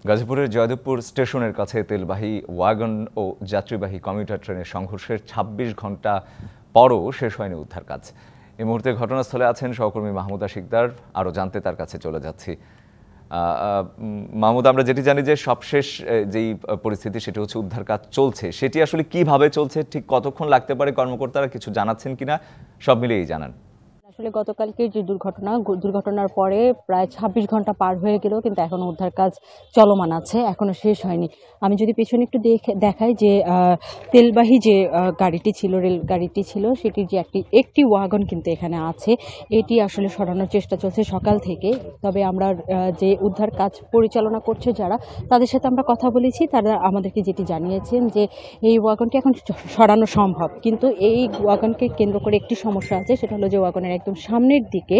গাজীপুরের জয়দেবপুর স্টেশনের কাছে তেলবাহী ওয়াগন ও যাত্রীবাহী কমিউটার ট্রেনের সংঘর্ষের ২৬ ঘন্টা পরও শেষ হয়নি উদ্ধার কাজ। এই মুহূর্তে ঘটনাস্থলে আছেন সহকর্মী মাহমুদা শিকদার। আরও জানতে তার কাছে চলে যাচ্ছি। মাহমুদ, আমরা যেটি জানি যে সবশেষ যেই পরিস্থিতি সেটি হচ্ছে উদ্ধার কাজ চলছে, সেটি আসলে কিভাবে চলছে, ঠিক কতক্ষণ লাগতে পারে, কর্মকর্তারা কিছু জানাচ্ছেন কিনা, সব মিলিয়েই জানান। আসলে গতকালকে যে দুর্ঘটনার পরে প্রায় ২৬ ঘন্টা পার হয়ে গেল, কিন্তু এখনো উদ্ধার কাজ চলমান আছে, এখনো শেষ হয়নি। আমি যদি পেছনে একটু দেখাই যে তেলবাহী যে রেল গাড়িটি ছিল, সেটির যে একটি ওয়াগন কিন্তু এখানে আছে, এটি আসলে সরানোর চেষ্টা চলছে সকাল থেকে। তবে আমরা যে উদ্ধার কাজ পরিচালনা করছে যারা, তাদের সাথে আমরা কথা বলেছি, তারা আমাদেরকে যেটি জানিয়েছেন যে এই ওয়াগনটি এখন সরানো সম্ভব, কিন্তু এই ওয়াগনকে কেন্দ্র করে একটি সমস্যা আছে। সেটা হলো যে ওয়াগনের একদম সামনের দিকে,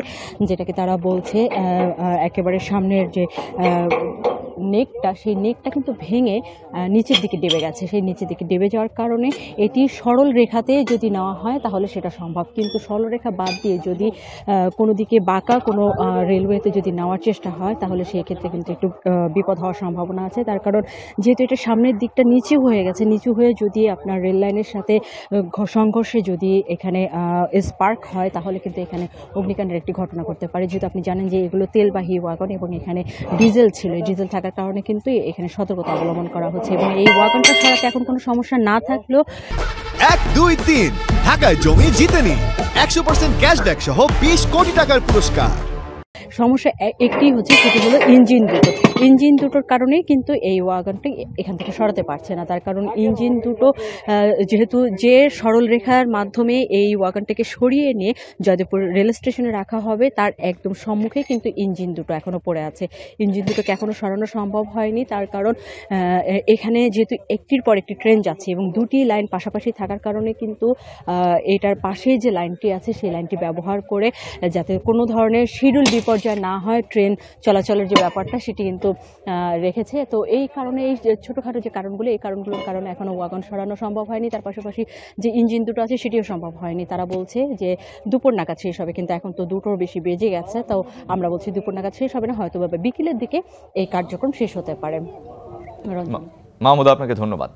যেটাকে তারা বলছে একেবারে সামনের যে নেকটা, সেই নেকটা কিন্তু ভেঙে নিচের দিকে ডেবে গেছে। সেই নিচের দিকে ডেবে যাওয়ার কারণে এটি সরল রেখাতে যদি নেওয়া হয় তাহলে সেটা সম্ভব, কিন্তু সরল রেখা বাদ দিয়ে যদি কোনো দিকে বাঁকা কোনো রেলওয়েতে যদি নেওয়ার চেষ্টা হয় তাহলে সেই ক্ষেত্রে কিন্তু একটু বিপদ হওয়ার সম্ভাবনা আছে। তার কারণ যেহেতু এটা সামনের দিকটা নিচু হয়ে গেছে, নিচু হয়ে যদি আপনার রেল লাইনের সাথে সংঘর্ষে যদি এখানে স্পার্ক হয় তাহলে কিন্তু এখানে অগ্নিকাণ্ডের একটি ঘটনা ঘটতে পারে। যেহেতু আপনি জানেন যে এগুলো তেলবাহী ওয়াগন এবং এখানে ডিজেল ছিল, ডিজেল থাকার কারণে কিন্তু এখানে সতর্কতা অবলম্বন করা হচ্ছে। এবং এই ওয়াগনটা সরাতে এখন কোনো সমস্যা না থাকলেও ১, ২, ৩ ঢাকায় জমি জিতে নিন ১০০% ক্যাশব্যাক সহ ২০ কোটি টাকার পুরস্কার। সমস্যা একটি হচ্ছে, সেটি হলো ইঞ্জিন দুটোর কারণেই কিন্তু এই ওয়াগনটি এখান থেকে সরাতে পারছে না। তার কারণ ইঞ্জিন দুটো যেহেতু যে সরল রেখার মাধ্যমে এই ওয়াগনটাকে সরিয়ে নিয়ে জয়দেবপুর রেল স্টেশনে রাখা হবে, তার একদম সম্মুখে কিন্তু ইঞ্জিন দুটো এখনও পড়ে আছে। ইঞ্জিন দুটোকে এখনও সরানো সম্ভব হয়নি, তার কারণ এখানে যেহেতু একটির পর একটি ট্রেন যাচ্ছে এবং দুটি লাইন পাশাপাশি থাকার কারণে কিন্তু এটার পাশে যে লাইনটি আছে সেই লাইনটি ব্যবহার করে যাতে কোনো ধরনের শিডিউল বিপর্যয় না হয়, ট্রেন চলাচলের যে ব্যাপারটা সেটি কিন্তু রেখেছে। তো এই কারণে এই ছোটোখাটো যে কারণগুলো, এই কারণগুলোর কারণে এখনও ওয়াগন সরানো সম্ভব হয়নি। তার পাশাপাশি যে ইঞ্জিন দুটো আছে সেটিও সম্ভব হয়নি। তারা বলছে যে দুপুর নাগাদ শেষ হবে, কিন্তু এখন তো ২টোর বেশি বেজে গেছে। তো আমরা বলছি দুপুর নাগাদ শেষ হবে না, হয়তো বিকেলের দিকে এই কার্যক্রম শেষ হতে পারে। মাহমুদ, আপনাকে ধন্যবাদ।